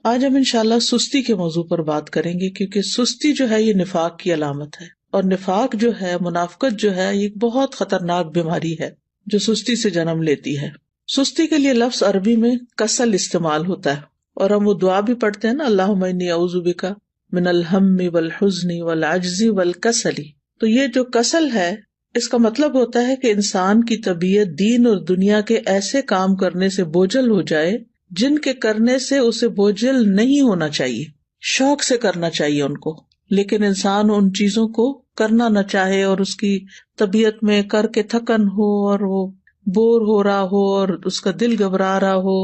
آج ہم انشاءاللہ سستی کے موضوع پر بات کریں گے، کیونکہ سستی جو ہے یہ نفاق کی علامت ہے، اور نفاق جو ہے، منافقت جو ہے، یہ ایک بہت خطرناک بیماری ہے جو سستی سے جنم لیتی ہے۔ سستی کے لیے لفظ عربی میں کسل استعمال ہوتا ہے، اور ہم وہ دعا بھی پڑھتے ہیں نا، اللہم انی اعوذ بک من الہم والحزن والعجز والکسل۔ تو یہ جو کسل ہے، اس کا مطلب ہوتا ہے کہ انسان کی طبیعت دین اور دنیا کے ایسے کام کرنے سے بوجھل ہو جائے جن کے کرنے سے اسے بوجھل نہیں ہونا چاہیے، شوق سے کرنا چاہیے ان کو، لیکن انسان ان چیزوں کو کرنا نہ چاہے، اور اس کی طبیعت میں کر کے تھکن ہو، اور وہ بور ہو رہا ہو، اور اس کا دل گھبرا رہا ہو۔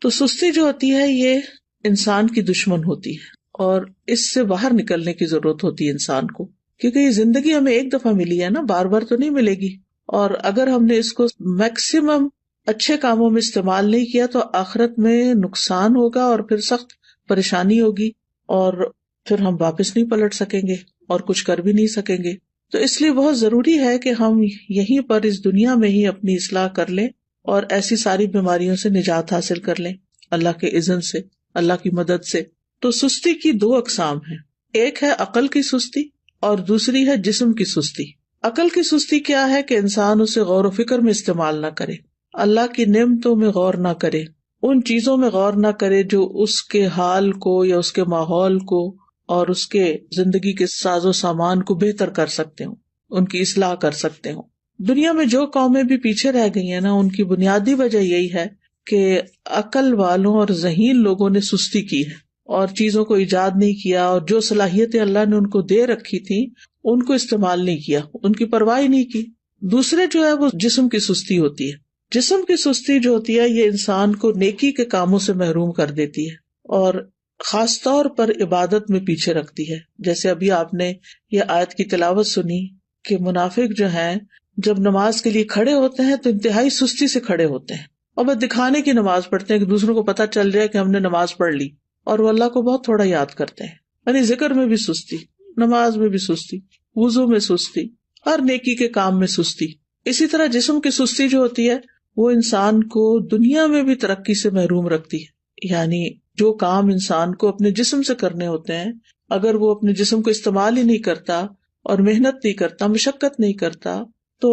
تو سستی جو ہوتی ہے یہ انسان کی دشمن ہوتی ہے، اور اس سے باہر نکلنے کی ضرورت ہوتی ہے انسان کو، کیونکہ یہ زندگی ہمیں ایک دفعہ ملی ہے نا، بار بار تو نہیں ملے گی، اور اگر ہم نے اس کو میکسیمم اچھے کاموں میں استعمال نہیں کیا تو آخرت میں نقصان ہوگا، اور پھر سخت پریشانی ہوگی، اور پھر ہم واپس نہیں پلٹ سکیں گے اور کچھ کر بھی نہیں سکیں گے۔ تو اس لیے بہت ضروری ہے کہ ہم یہیں پر اس دنیا میں ہی اپنی اصلاح کر لیں اور ایسی ساری بیماریوں سے نجات حاصل کر لیں اللہ کے اذن سے، اللہ کی مدد سے۔ تو سستی کی دو اقسام ہیں، ایک ہے عقل کی سستی اور دوسری ہے جسم کی سستی۔ عقل کی سستی کیا ہے کہ انسان اسے غور و فکر میں استعمال نہ کرے، اللہ کی نعمتوں میں غور نہ کرے، ان چیزوں میں غور نہ کرے جو اس کے حال کو یا اس کے ماحول کو اور اس کے زندگی کے ساز و سامان کو بہتر کر سکتے ہوں، ان کی اصلاح کر سکتے ہوں۔ دنیا میں جو قومیں بھی پیچھے رہ گئی ہیں نا، ان کی بنیادی وجہ یہی ہے کہ عقل والوں اور ذہین لوگوں نے سستی کی ہے اور چیزوں کو ایجاد نہیں کیا، اور جو صلاحیتیں اللہ نے ان کو دے رکھی تھی ان کو استعمال نہیں کیا، ان کی پرواہ نہیں کی۔ دوسرے جو ہے وہ جسم کی سستی ہوتی ہے۔ جسم کی سستی جو ہوتی ہے یہ انسان کو نیکی کے کاموں سے محروم کر دیتی ہے، اور خاص طور پر عبادت میں پیچھے رکھتی ہے۔ جیسے ابھی آپ نے یہ آیت کی تلاوت سنی کہ منافق جو ہیں جب نماز کے لیے کھڑے ہوتے ہیں تو انتہائی سستی سے کھڑے ہوتے ہیں، اور بس دکھانے کی نماز پڑھتے ہیں کہ دوسروں کو پتہ چل جائے کہ ہم نے نماز پڑھ لی، اور وہ اللہ کو بہت تھوڑا یاد کرتے ہیں۔ یعنی ذکر میں بھی سستی، نماز میں بھی سستی، وضو میں سستی، ہر نیکی کے کام میں سستی۔ اسی طرح جسم کی سستی جو ہوتی ہے وہ انسان کو دنیا میں بھی ترقی سے محروم رکھتی ہے۔ یعنی جو کام انسان کو اپنے جسم سے کرنے ہوتے ہیں، اگر وہ اپنے جسم کو استعمال ہی نہیں کرتا اور محنت نہیں کرتا، مشقت نہیں کرتا، تو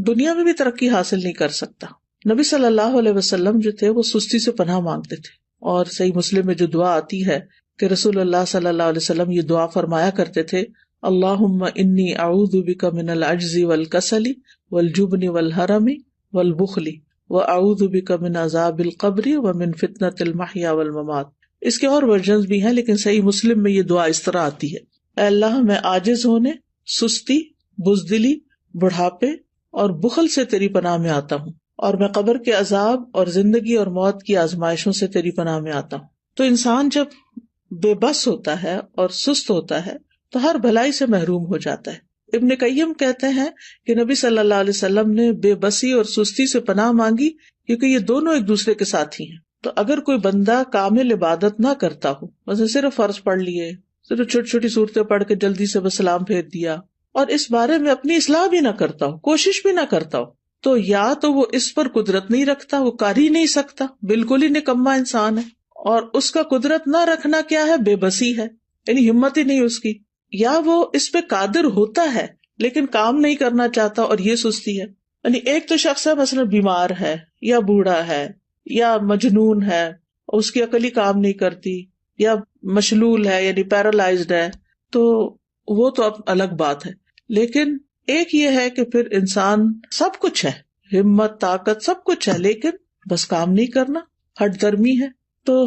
دنیا میں بھی ترقی حاصل نہیں کر سکتا۔ نبی صلی اللہ علیہ وسلم جو تھے وہ سستی سے پناہ مانگتے تھے، اور صحیح مسلم میں جو دعا آتی ہے کہ رسول اللہ صلی اللہ علیہ وسلم یہ دعا فرمایا کرتے تھے، اللہم انی اعوذ بک من العجز والکسل والجبن والحرم والبخل واعوذ بک من عذاب القبر ومن فتنۃ المحیا والممات۔ اس کے اور ورژنز بھی ہیں، لیکن صحیح مسلم میں یہ دعا اس طرح آتی ہے، اے اللہ میں عاجز ہونے، سستی، بزدلی، بڑھاپے اور بخل سے تیری پناہ میں آتا ہوں، اور میں قبر کے عذاب اور زندگی اور موت کی آزمائشوں سے تیری پناہ میں آتا ہوں۔ تو انسان جب بے بس ہوتا ہے اور سست ہوتا ہے تو ہر بھلائی سے محروم ہو جاتا ہے۔ ابن قیم کہتے ہیں کہ نبی صلی اللہ علیہ وسلم نے بے بسی اور سستی سے پناہ مانگی کیونکہ یہ دونوں ایک دوسرے کے ساتھی ہیں۔ تو اگر کوئی بندہ کامل عبادت نہ کرتا ہو، مثلا صرف فرض پڑھ لیے، صرف چھوٹی چھوٹی صورتیں پڑھ کے جلدی سے بس سلام پھیر دیا، اور اس بارے میں اپنی اصلاح بھی نہ کرتا ہو، کوشش بھی نہ کرتا ہو، تو یا تو وہ اس پر قدرت نہیں رکھتا، وہ کر ہی نہیں سکتا، بالکل ہی نکما انسان ہے، اور اس کا قدرت نہ رکھنا کیا ہے؟ بے بسی ہے، یعنی ہمت ہی نہیں اس کی، یا وہ اس پہ قادر ہوتا ہے لیکن کام نہیں کرنا چاہتا، اور یہ سستی ہے۔ یعنی ایک تو شخص ہے مثلا بیمار ہے یا بوڑھا ہے یا مجنون ہے، اس کی عقل ہی کام نہیں کرتی، یا مشلول ہے یعنی پیرالائزڈ ہے، تو وہ تو اب الگ بات ہے۔ لیکن ایک یہ ہے کہ پھر انسان سب کچھ ہے، ہمت، طاقت، سب کچھ ہے، لیکن بس کام نہیں کرنا، ہٹ درمی ہے۔ تو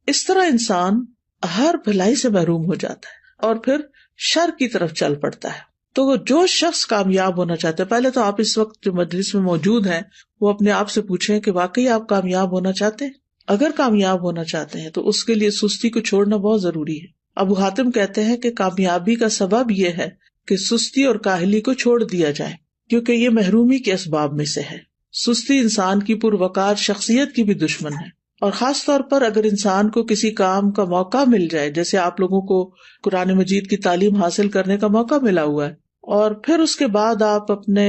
اس طرح انسان ہر بھلائی سے محروم ہو جاتا ہے اور پھر شر کی طرف چل پڑتا ہے۔ تو جو شخص کامیاب ہونا چاہتا ہے، پہلے تو آپ اس وقت جو مجلس میں موجود ہیں وہ اپنے آپ سے پوچھیں کہ واقعی آپ کامیاب ہونا چاہتے ہیں؟ اگر کامیاب ہونا چاہتے ہیں تو اس کے لیے سستی کو چھوڑنا بہت ضروری ہے۔ ابو حاتم کہتے ہیں کہ کامیابی کا سبب یہ ہے کہ سستی اور کاہلی کو چھوڑ دیا جائے، کیونکہ یہ محرومی کے اسباب میں سے ہے۔ سستی انسان کی پروقار شخصیت کی بھی دشمن ہے، اور خاص طور پر اگر انسان کو کسی کام کا موقع مل جائے، جیسے آپ لوگوں کو قرآن مجید کی تعلیم حاصل کرنے کا موقع ملا ہوا ہے، اور پھر اس کے بعد آپ اپنے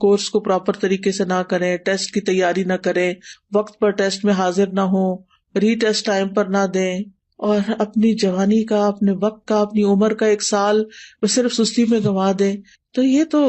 کورس کو پراپر طریقے سے نہ کریں، ٹیسٹ کی تیاری نہ کریں، وقت پر ٹیسٹ میں حاضر نہ ہوں، ری ٹیسٹ ٹائم پر نہ دیں، اور اپنی جوانی کا، اپنے وقت کا، اپنی عمر کا 1 سال وہ صرف سستی میں گنوا دیں، تو یہ تو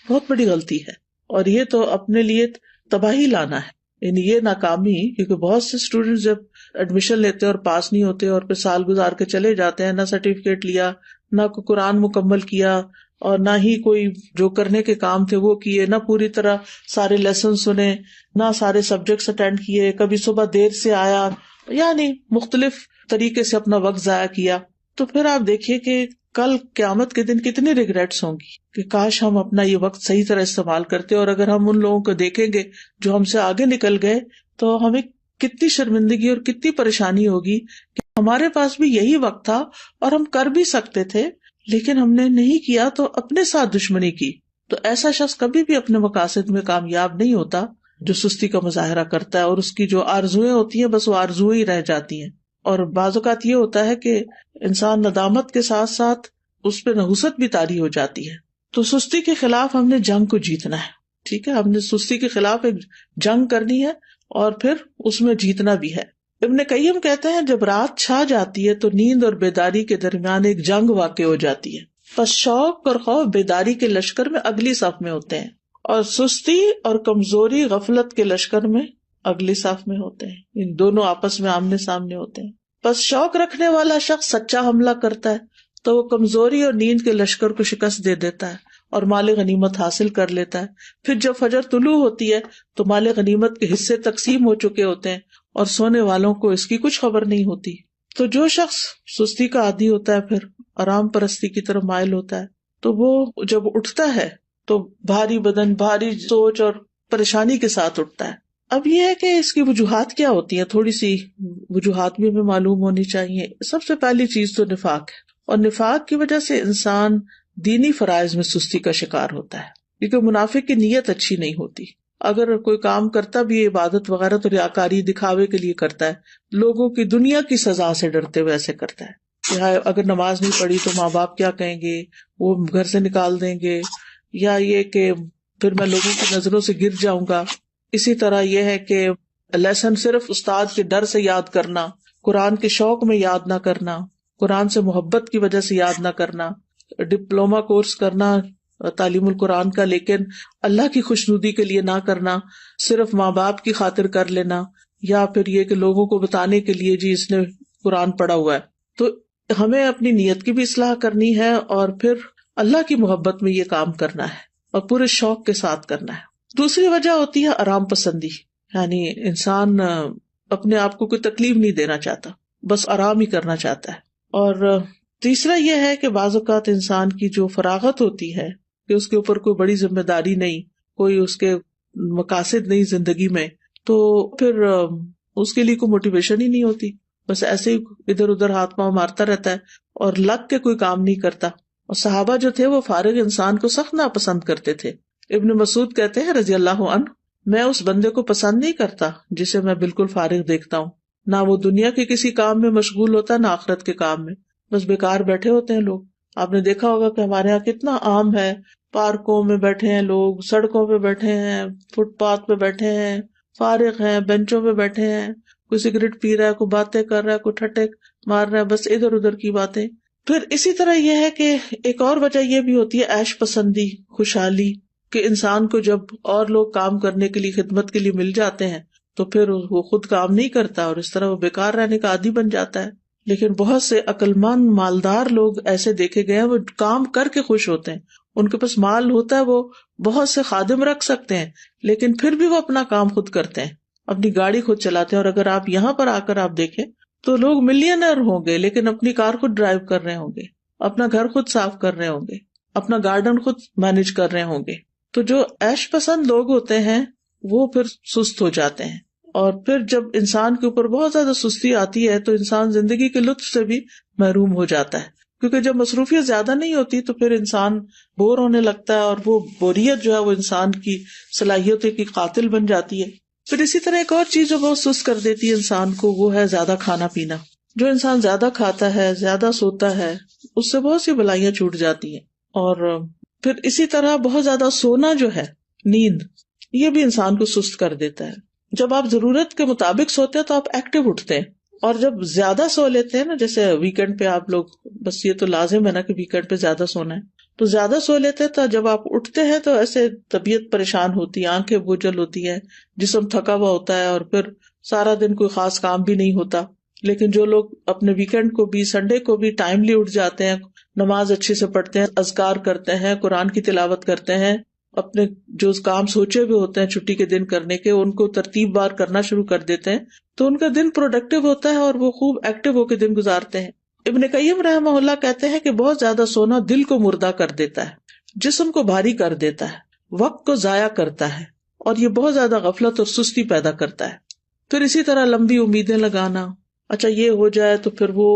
بہت بڑی غلطی ہے، اور یہ تو اپنے لیے تباہی لانا ہے، یعنی یہ ناکامی. کیونکہ بہت سے اسٹوڈینٹس جب ایڈمیشن لیتے اور پاس نہیں ہوتے اور پھر سال گزار کے چلے جاتے ہیں، نہ سرٹیفکیٹ لیا، نہ کوئی قرآن مکمل کیا، اور نہ ہی کوئی جو کرنے کے کام تھے وہ کیے، نہ پوری طرح سارے لیسن سنے، نہ سارے سبجیکٹس اٹینڈ کیے، کبھی صبح دیر سے آیا، یعنی مختلف طریقے سے اپنا وقت ضائع کیا. تو پھر آپ دیکھیے کہ کل قیامت کے دن کتنی ریگریٹس ہوں گی کہ کاش ہم اپنا یہ وقت صحیح طرح استعمال کرتے. اور اگر ہم ان لوگوں کو دیکھیں گے جو ہم سے آگے نکل گئے تو ہمیں کتنی شرمندگی اور کتنی پریشانی ہوگی کہ ہمارے پاس بھی یہی وقت تھا اور ہم کر بھی سکتے تھے لیکن ہم نے نہیں کیا، تو اپنے ساتھ دشمنی کی. تو ایسا شخص کبھی بھی اپنے مقاصد میں کامیاب نہیں ہوتا جو سستی کا مظاہرہ کرتا ہے، اور اس کی جو آرزویں ہوتی ہیں بس وہ آرزویں ہی رہ جاتی ہیں. اور بعض اوقات یہ ہوتا ہے کہ انسان ندامت کے ساتھ ساتھ اس پہ نحوست بھی طاری ہو جاتی ہے. تو سستی کے خلاف ہم نے جنگ کو جیتنا ہے. ٹھیک ہے، ہم نے سستی کے خلاف ایک جنگ کرنی ہے اور پھر اس میں جیتنا بھی ہے. ابن قیم کہتے ہیں جب رات چھا جاتی ہے تو نیند اور بیداری کے درمیان ایک جنگ واقع ہو جاتی ہے. پس شوق اور خوف بیداری کے لشکر میں اگلی صف میں ہوتے ہیں، اور سستی اور کمزوری غفلت کے لشکر میں اگلی صف میں ہوتے ہیں. ان دونوں آپس میں آمنے سامنے ہوتے ہیں. پس شوق رکھنے والا شخص سچا حملہ کرتا ہے تو وہ کمزوری اور نیند کے لشکر کو شکست دے دیتا ہے اور مال غنیمت حاصل کر لیتا ہے. پھر جب فجر طلوع ہوتی ہے تو مال غنیمت کے حصے تقسیم ہو چکے ہوتے ہیں اور سونے والوں کو اس کی کچھ خبر نہیں ہوتی. تو جو شخص سستی کا عادی ہوتا ہے پھر آرام پرستی کی طرف مائل ہوتا ہے تو وہ جب اٹھتا ہے تو بھاری بدن، بھاری سوچ اور پریشانی کے ساتھ اٹھتا ہے. اب یہ ہے کہ اس کی وجوہات کیا ہوتی ہیں، تھوڑی سی وجوہات بھی ہمیں معلوم ہونی چاہیے. سب سے پہلی چیز تو نفاق ہے، اور نفاق کی وجہ سے انسان دینی فرائض میں سستی کا شکار ہوتا ہے، کیونکہ منافق کی نیت اچھی نہیں ہوتی. اگر کوئی کام کرتا بھی ہے عبادت وغیرہ تو ریاکاری دکھاوے کے لیے کرتا ہے، لوگوں کی دنیا کی سزا سے ڈرتے ہوئے ایسے کرتا ہے کہ اگر نماز نہیں پڑھی تو ماں باپ کیا کہیں گے، وہ گھر سے نکال دیں گے، یا یہ کہ پھر میں لوگوں کی نظروں سے گر جاؤں گا. اسی طرح یہ ہے کہ لیسن صرف استاد کے ڈر سے یاد کرنا، قرآن کے شوق میں یاد نہ کرنا، قرآن سے محبت کی وجہ سے یاد نہ کرنا، ڈپلوما کورس کرنا تعلیم القرآن کا لیکن اللہ کی خوشنودی کے لیے نہ کرنا، صرف ماں باپ کی خاطر کر لینا، یا پھر یہ کہ لوگوں کو بتانے کے لیے جی اس نے قرآن پڑھا ہوا ہے. تو ہمیں اپنی نیت کی بھی اصلاح کرنی ہے اور پھر اللہ کی محبت میں یہ کام کرنا ہے اور پورے شوق کے ساتھ کرنا ہے. دوسری وجہ ہوتی ہے آرام پسندی، یعنی انسان اپنے آپ کو کوئی تکلیف نہیں دینا چاہتا، بس آرام ہی کرنا چاہتا ہے. اور تیسرا یہ ہے کہ بعض اوقات انسان کی جو فراغت ہوتی ہے کہ اس کے اوپر کوئی بڑی ذمہ داری نہیں، کوئی اس کے مقاصد نہیں زندگی میں، تو پھر اس کے لیے کوئی موٹیویشن ہی نہیں ہوتی، بس ایسے ہی ادھر ادھر ہاتھ پاؤں مارتا رہتا ہے اور لگ کے کوئی کام نہیں کرتا. اور صحابہ جو تھے وہ فارغ انسان کو سخت ناپسند کرتے تھے. ابن مسعود کہتے ہیں رضی اللہ عنہ، میں اس بندے کو پسند نہیں کرتا جسے میں بالکل فارغ دیکھتا ہوں، نہ وہ دنیا کے کسی کام میں مشغول ہوتا نہ آخرت کے کام میں، بس بیکار بیٹھے ہوتے ہیں لوگ. آپ نے دیکھا ہوگا کہ ہمارے یہاں کتنا عام ہے، پارکوں میں بیٹھے ہیں لوگ، سڑکوں پہ بیٹھے ہیں، فٹ پاتھ پہ بیٹھے ہیں، فارغ ہیں، بینچوں پہ بیٹھے ہیں، کوئی سگریٹ پی رہا ہے، کوئی باتیں کر رہا ہے، کوئی ٹھٹے مار رہا ہے، بس ادھر ادھر کی باتیں. پھر اسی طرح یہ ہے کہ ایک اور وجہ یہ بھی ہوتی ہے عیش پسندی، خوشحالی، کہ انسان کو جب اور لوگ کام کرنے کے لیے خدمت کے لیے مل جاتے ہیں تو پھر وہ خود کام نہیں کرتا اور اس طرح وہ بیکار رہنے کا عادی بن جاتا ہے. لیکن بہت سے عقل مند مالدار لوگ ایسے دیکھے گئے ہیں، وہ کام کر کے خوش ہوتے ہیں، ان کے پاس مال ہوتا ہے، وہ بہت سے خادم رکھ سکتے ہیں لیکن پھر بھی وہ اپنا کام خود کرتے ہیں، اپنی گاڑی خود چلاتے ہیں. اور اگر آپ یہاں پر آ کر آپ دیکھیں تو لوگ ملینئر ہوں گے لیکن اپنی کار خود ڈرائیو کر رہے ہوں گے، اپنا گھر خود صاف کر رہے ہوں گے، اپنا گارڈن خود مینج کر رہے ہوں گے. تو جو عیش پسند لوگ ہوتے ہیں وہ پھر سست ہو جاتے ہیں، اور پھر جب انسان کے اوپر بہت زیادہ سستی آتی ہے تو انسان زندگی کے لطف سے بھی محروم ہو جاتا ہے، کیونکہ جب مصروفیت زیادہ نہیں ہوتی تو پھر انسان بور ہونے لگتا ہے، اور وہ بوریت جو ہے وہ انسان کی صلاحیتوں کی قاتل بن جاتی ہے. پھر اسی طرح ایک اور چیز جو بہت سست کر دیتی ہے انسان کو، وہ ہے زیادہ کھانا پینا. جو انسان زیادہ کھاتا ہے، زیادہ سوتا ہے، اس سے بہت سی بلائیاں چھوٹ جاتی ہیں. اور پھر اسی طرح بہت زیادہ سونا جو ہے، نیند، یہ بھی انسان کو سست کر دیتا ہے. جب آپ ضرورت کے مطابق سوتے ہیں تو آپ ایکٹیو اٹھتے ہیں، اور جب زیادہ سو لیتے ہیں نا، جیسے ویکینڈ پہ آپ لوگ، بس یہ تو لازم ہے نا کہ ویکینڈ پہ زیادہ سونا ہے، تو زیادہ سو لیتے ہیں تو جب آپ اٹھتے ہیں تو ایسے طبیعت پریشان ہوتی ہے، آنکھیں بوجھل ہوتی ہیں، جسم تھکا ہوا ہوتا ہے، اور پھر سارا دن کوئی خاص کام بھی نہیں ہوتا. لیکن جو لوگ اپنے ویکینڈ کو بھی، سنڈے کو بھی ٹائملی اٹھ جاتے ہیں، نماز اچھے سے پڑھتے ہیں، اذکار کرتے ہیں، قرآن کی تلاوت کرتے ہیں، اپنے جو کام سوچے ہوئے ہوتے ہیں چھٹی کے دن کرنے کے ان کو ترتیب بار کرنا شروع کر دیتے ہیں، تو ان کا دن پروڈکٹیو ہوتا ہے اور وہ خوب ایکٹیو ہو کے دن گزارتے ہیں. ابن قیم رحمہ اللہ کہتے ہیں کہ بہت زیادہ سونا دل کو مردہ کر دیتا ہے، جسم کو بھاری کر دیتا ہے، وقت کو ضائع کرتا ہے، اور یہ بہت زیادہ غفلت اور سستی پیدا کرتا ہے. پھر اسی طرح لمبی امیدیں لگانا، اچھا یہ ہو جائے تو پھر وہ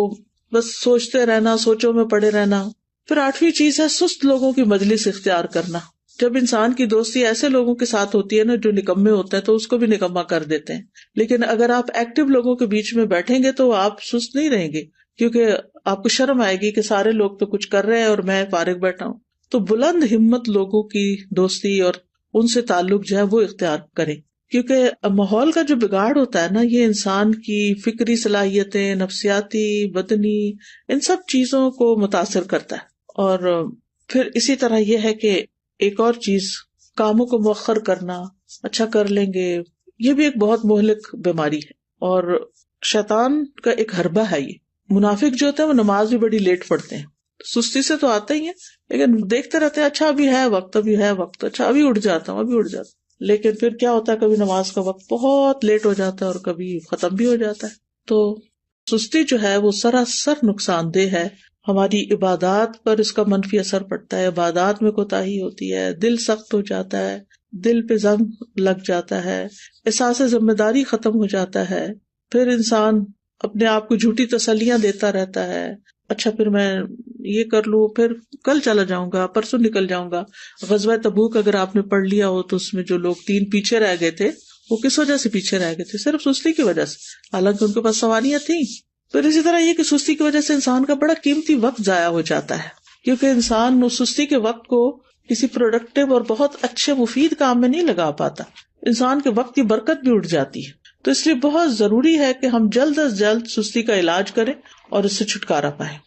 بس سوچتے رہنا، سوچوں میں پڑے رہنا. پھر 8ویں چیز ہے سست لوگوں کی مجلس اختیار کرنا. جب انسان کی دوستی ایسے لوگوں کے ساتھ ہوتی ہے نا جو نکمے ہوتے ہیں تو اس کو بھی نکما کر دیتے ہیں، لیکن اگر آپ ایکٹیو لوگوں کے بیچ میں بیٹھیں گے تو آپ سست نہیں رہیں گے، کیونکہ آپ کو شرم آئے گی کہ سارے لوگ تو کچھ کر رہے ہیں اور میں فارغ بیٹھا ہوں. تو بلند ہمت لوگوں کی دوستی اور ان سے تعلق جو ہے وہ اختیار کریں، کیونکہ ماحول کا جو بگاڑ ہوتا ہے نا یہ انسان کی فکری صلاحیتیں، نفسیاتی، بدنی، ان سب چیزوں کو متاثر کرتا ہے. اور پھر اسی طرح یہ ہے کہ ایک اور چیز، کاموں کو مؤخر کرنا، اچھا کر لیں گے، یہ بھی ایک بہت مہلک بیماری ہے اور شیطان کا ایک حربہ ہے. یہ منافق جو ہوتے ہیں وہ نماز بھی بڑی لیٹ پڑھتے ہیں، سستی سے تو آتے ہی ہیں لیکن دیکھتے رہتے ہیں اچھا ابھی ہے وقت، ابھی ہے وقت، اچھا ابھی اٹھ جاتا ہوں، ابھی اٹھ جاتا ہوں. لیکن پھر کیا ہوتا ہے، کبھی نماز کا وقت بہت لیٹ ہو جاتا ہے اور کبھی ختم بھی ہو جاتا ہے. تو سستی جو ہے وہ سراسر نقصان دہ ہے. ہماری عبادات پر اس کا منفی اثر پڑتا ہے، عبادات میں کوتاہی ہوتی ہے، دل سخت ہو جاتا ہے، دل پہ زنگ لگ جاتا ہے، احساس ذمہ داری ختم ہو جاتا ہے. پھر انسان اپنے آپ کو جھوٹی تسلیاں دیتا رہتا ہے، اچھا پھر میں یہ کر لوں، پھر کل چلا جاؤں گا، پرسوں نکل جاؤں گا. غزوہ تبوک اگر آپ نے پڑھ لیا ہو تو اس میں جو لوگ 3 پیچھے رہ گئے تھے وہ کس وجہ سے پیچھے رہ گئے تھے؟ صرف سستی کی وجہ سے، حالانکہ ان کے پاس سواریاں تھیں. پھر اسی طرح یہ کہ سستی کی وجہ سے انسان کا بڑا قیمتی وقت ضائع ہو جاتا ہے، کیونکہ انسان اس سستی کے وقت کو کسی پروڈکٹیو اور بہت اچھے مفید کام میں نہیں لگا پاتا، انسان کے وقت کی برکت بھی اٹھ جاتی ہے. تو اس لیے بہت ضروری ہے کہ ہم جلد از جلد سستی کا علاج کریں اور اس سے چھٹکارا پائیں.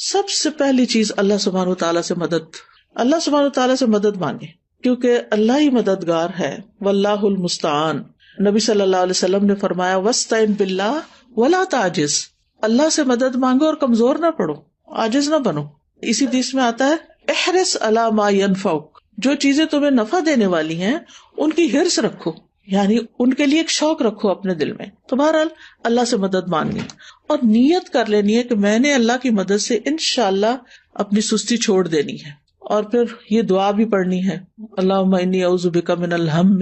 سب سے پہلی چیز اللہ سبحانہ وتعالیٰ سے مدد، اللہ سبحانہ وتعالیٰ سے مدد مانگے، کیونکہ اللہ ہی مددگار ہے. واللہ المستعان. نبی صلی اللہ علیہ وسلم نے فرمایا وَاسْتَعِن بِاللَّهِ وَلَا تَعْجِزْ. اللہ سے مدد مانگو اور کمزور نہ پڑو، عاجز نہ بنو. اسی حدیث میں آتا ہے احرص علی ما ينفعک، جو چیزیں تمہیں نفع دینے والی ہیں ان کی حرص رکھو، یعنی ان کے لیے ایک شوق رکھو اپنے دل میں. تو بہرحال اللہ سے مدد مانگنی اور نیت کر لینی ہے کہ میں نے اللہ کی مدد سے انشاءاللہ اپنی سستی چھوڑ دینی ہے. اور پھر یہ دعا بھی پڑھنی ہے، اللہم انی اعوذ بک من الہم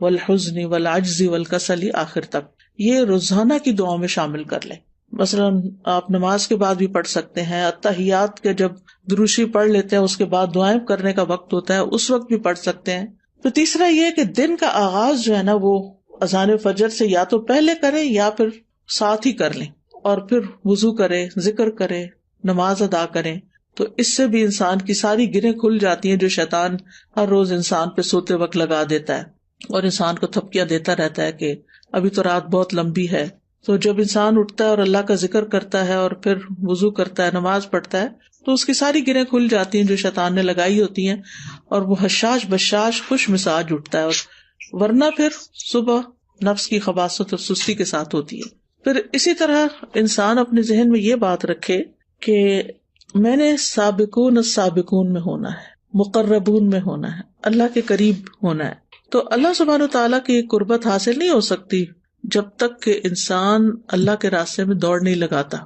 والحزن والعجز والکسل، آخر تک. یہ روزانہ کی دعاؤں میں شامل کر لیں. مثلاً آپ نماز کے بعد بھی پڑھ سکتے ہیں، اتحیات کے جب دروشی پڑھ لیتے ہیں اس کے بعد دعائیں کرنے کا وقت ہوتا ہے اس وقت بھی پڑھ سکتے ہیں. تو تیسرا یہ کہ دن کا آغاز جو ہے نا وہ اذان فجر سے یا تو پہلے کریں یا پھر ساتھ ہی کر لیں، اور پھر وضو کریں، ذکر کریں، نماز ادا کریں. تو اس سے بھی انسان کی ساری گرہیں کھل جاتی ہیں جو شیطان ہر روز انسان پہ سوتے وقت لگا دیتا ہے اور انسان کو تھپکیاں دیتا رہتا ہے کہ ابھی تو رات بہت لمبی ہے. تو جب انسان اٹھتا ہے اور اللہ کا ذکر کرتا ہے اور پھر وضو کرتا ہے، نماز پڑھتا ہے، تو اس کی ساری گرہیں کھل جاتی ہیں جو شیطان نے لگائی ہوتی ہیں اور وہ حشاش بشاش خوش مزاج اٹھتا ہے. اور ورنہ پھر صبح نفس کی خباثت اور سستی کے ساتھ ہوتی ہے. پھر اسی طرح انسان اپنے ذہن میں یہ بات رکھے کہ میں نے سابقون السابقون میں ہونا ہے، مقربون میں ہونا ہے، اللہ کے قریب ہونا ہے. تو اللہ سبحانہ وتعالیٰ کی قربت حاصل نہیں ہو سکتی جب تک کہ انسان اللہ کے راستے میں دوڑ نہیں لگاتا.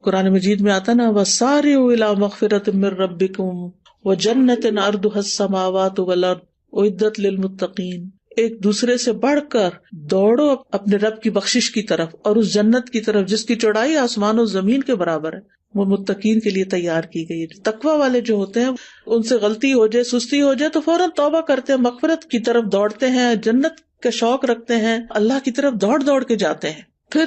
قرآن مجید میں آتا نا وَسَارِعُوا إِلَىٰ مَغْفِرَةٍ مِّن رَّبِّكُمْ وَجَنَّةٍ عَرْضُهَا السَّمَاوَاتُ وَالْأَرْضُ أُعِدَّتْ لِلْمُتَّقِينَ. ایک دوسرے سے بڑھ کر دوڑو اپنے رب کی بخشش کی طرف اور اس جنت کی طرف جس کی چوڑائی آسمان و زمین کے برابر ہے، وہ متقین کے لیے تیار کی گئی ہے. تقوی والے جو ہوتے ہیں ان سے غلطی ہو جائے، سستی ہو جائے تو فوراً توبہ کرتے ہیں، مغفرت کی طرف دوڑتے ہیں، جنت کا شوق رکھتے ہیں، اللہ کی طرف دوڑ دوڑ کے جاتے ہیں. پھر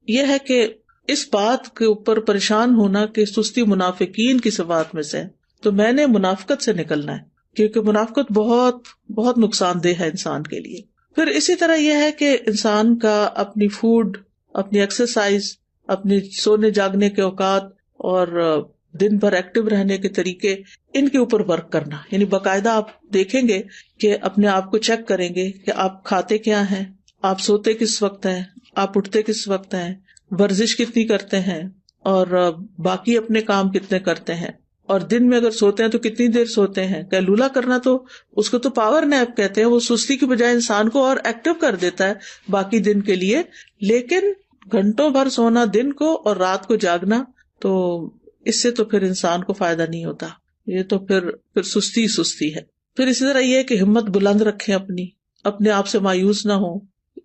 یہ ہے کہ اس بات کے اوپر پریشان ہونا کہ سستی منافقین کی صفات میں سے، تو میں نے منافقت سے نکلنا ہے کیونکہ منافقت بہت بہت نقصان دہ ہے انسان کے لیے. پھر اسی طرح یہ ہے کہ انسان کا اپنی فوڈ اپنی ایکسرسائز، اپنے سونے جاگنے کے اوقات اور دن بھر ایکٹیو رہنے کے طریقے، ان کے اوپر ورک کرنا. یعنی باقاعدہ آپ دیکھیں گے کہ اپنے آپ کو چیک کریں گے کہ آپ کھاتے کیا ہیں، آپ سوتے کس وقت ہیں، آپ اٹھتے کس وقت ہیں، ورزش کتنی کرتے ہیں، اور باقی اپنے کام کتنے کرتے ہیں، اور دن میں اگر سوتے ہیں تو کتنی دیر سوتے ہیں. قیلولہ کرنا تو اس کو تو پاور نیپ کہتے ہیں، وہ سستی کی بجائے انسان کو اور ایکٹیو کر دیتا ہے باقی دن کے لیے. لیکن گھنٹوں بھر سونا دن کو اور رات کو جاگنا، تو اس سے تو پھر انسان کو فائدہ نہیں ہوتا. یہ تو پھر سستی ہے. پھر اسی طرح یہ کہ ہمت بلند رکھیں، اپنے آپ سے مایوس نہ ہو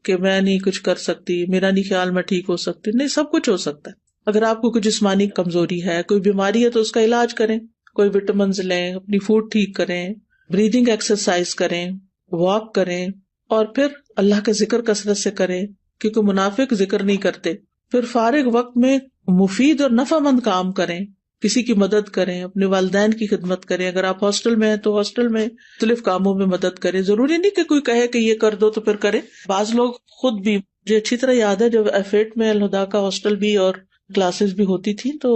کہ میں نہیں کچھ کر سکتی، میرا نہیں خیال میں ٹھیک ہو سکتی. نہیں، سب کچھ ہو سکتا ہے. اگر آپ کو کوئی جسمانی کمزوری ہے، کوئی بیماری ہے، تو اس کا علاج کریں، کوئی وٹامنز لیں، اپنی فوڈ ٹھیک کریں، بریدنگ ایکسرسائز کریں، واک کریں، اور پھر اللہ کا ذکر کثرت سے کریں، کیونکہ منافق ذکر نہیں کرتے. پھر فارغ وقت میں مفید اور نفع مند کام کریں، کسی کی مدد کریں، اپنے والدین کی خدمت کریں. اگر آپ ہاسٹل میں ہیں تو ہاسٹل میں مختلف کاموں میں مدد کریں. ضروری نہیں کہ کوئی کہے کہ یہ کر دو تو پھر کریں. بعض لوگ خود بھی، مجھے اچھی طرح یاد ہے جب F8 میں الہدا کا ہاسٹل بھی اور کلاسز بھی ہوتی تھی، تو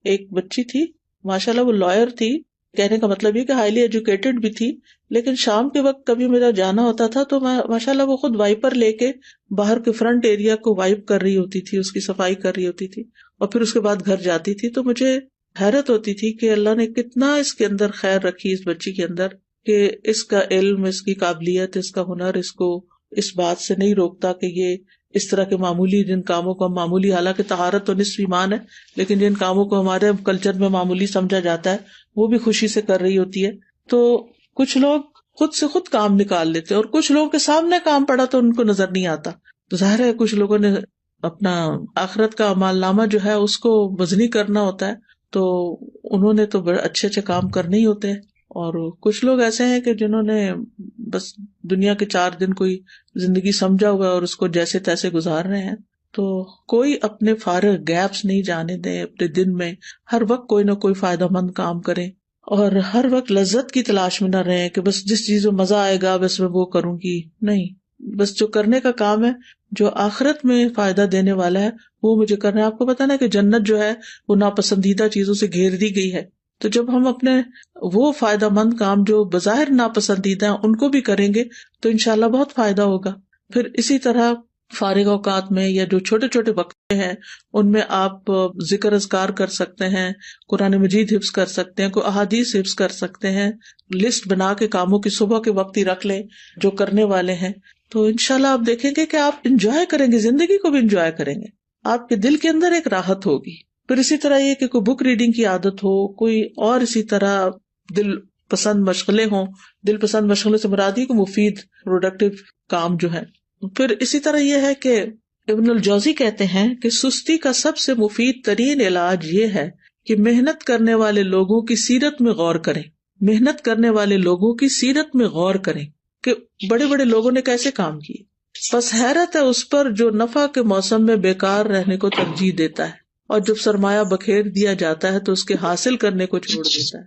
ایک بچی تھی، ماشاءاللہ وہ لائر تھی، کہنے کا مطلب یہ کہ ہائیلی ایجوکیٹڈ بھی تھی. لیکن شام کے وقت کبھی میرا جانا ہوتا تھا تو ماشاءاللہ وہ خود وائپر لے کے باہر کے فرنٹ ایریا کو وائپ کر رہی ہوتی تھی، اس کی صفائی کر رہی ہوتی تھی، اور پھر اس کے بعد گھر جاتی تھی. تو مجھے حیرت ہوتی تھی کہ اللہ نے کتنا اس کے اندر خیر رکھی، اس بچی کے اندر، کہ اس کا علم، اس کی قابلیت، اس کا ہنر اس کو اس بات سے نہیں روکتا کہ یہ اس طرح کے معمولی جن کاموں کو ہم معمولی، حالانکہ طہارت تو نصف ایمان ہے، لیکن جن کاموں کو ہمارے کلچر میں معمولی سمجھا جاتا ہے وہ بھی خوشی سے کر رہی ہوتی ہے. تو کچھ لوگ خود سے خود کام نکال لیتے ہیں، اور کچھ لوگوں کے سامنے کام پڑا تو ان کو نظر نہیں آتا. تو ظاہر ہے کچھ لوگوں نے اپنا آخرت کا اعمال نامہ جو ہے اس کو وزنی کرنا ہوتا ہے، تو انہوں نے تو بڑے اچھے اچھے کام کرنے ہی ہوتے ہیں. اور کچھ لوگ ایسے ہیں کہ جنہوں نے بس دنیا کے 4 دن کوئی زندگی سمجھا ہوا ہے اور اس کو جیسے تیسے گزار رہے ہیں. تو کوئی اپنے فارغ گیپس نہیں جانے دیں اپنے دن میں. ہر وقت کوئی نہ کوئی فائدہ مند کام کریں، اور ہر وقت لذت کی تلاش میں نہ رہیں کہ بس جس چیز میں مزہ آئے گا بس میں وہ کروں گی. نہیں، بس جو کرنے کا کام ہے، جو آخرت میں فائدہ دینے والا ہے، وہ مجھے کرنا ہے. آپ کو پتا نا کہ جنت جو ہے وہ ناپسندیدہ چیزوں سے گھیر دی گئی ہے. تو جب ہم اپنے وہ فائدہ مند کام جو بظاہر ناپسندیدہ ہیں ان کو بھی کریں گے تو انشاءاللہ بہت فائدہ ہوگا. پھر اسی طرح فارغ اوقات میں یا جو چھوٹے چھوٹے وقفے ہیں ان میں آپ ذکر اذکار کر سکتے ہیں، قرآن مجید حفظ کر سکتے ہیں، کوئی احادیث حفظ کر سکتے ہیں. لسٹ بنا کے کاموں کی صبح کے وقت ہی رکھ لیں جو کرنے والے ہیں. تو انشاءاللہ آپ دیکھیں گے کہ آپ انجوائے کریں گے، زندگی کو بھی انجوائے کریں گے، آپ کے دل کے اندر ایک راحت ہوگی. پھر اسی طرح یہ کہ کوئی بک ریڈنگ کی عادت ہو، کوئی اور اسی طرح دل پسند مشغلیں ہوں. دل پسند مشغلے سے مراد یہ کہ مفید پروڈکٹیو کام جو ہے. پھر اسی طرح یہ ہے کہ ابن الجوزی کہتے ہیں کہ سستی کا سب سے مفید ترین علاج یہ ہے کہ محنت کرنے والے لوگوں کی سیرت میں غور کریں. محنت کرنے والے لوگوں کی سیرت میں غور کریں کہ بڑے بڑے لوگوں نے کیسے کام کیے. بس حیرت ہے اس پر جو نفع کے موسم میں بیکار رہنے کو ترجیح دیتا ہے، اور جب سرمایہ بکھیر دیا جاتا ہے تو اس کے حاصل کرنے کو چھوڑ دیتا ہے.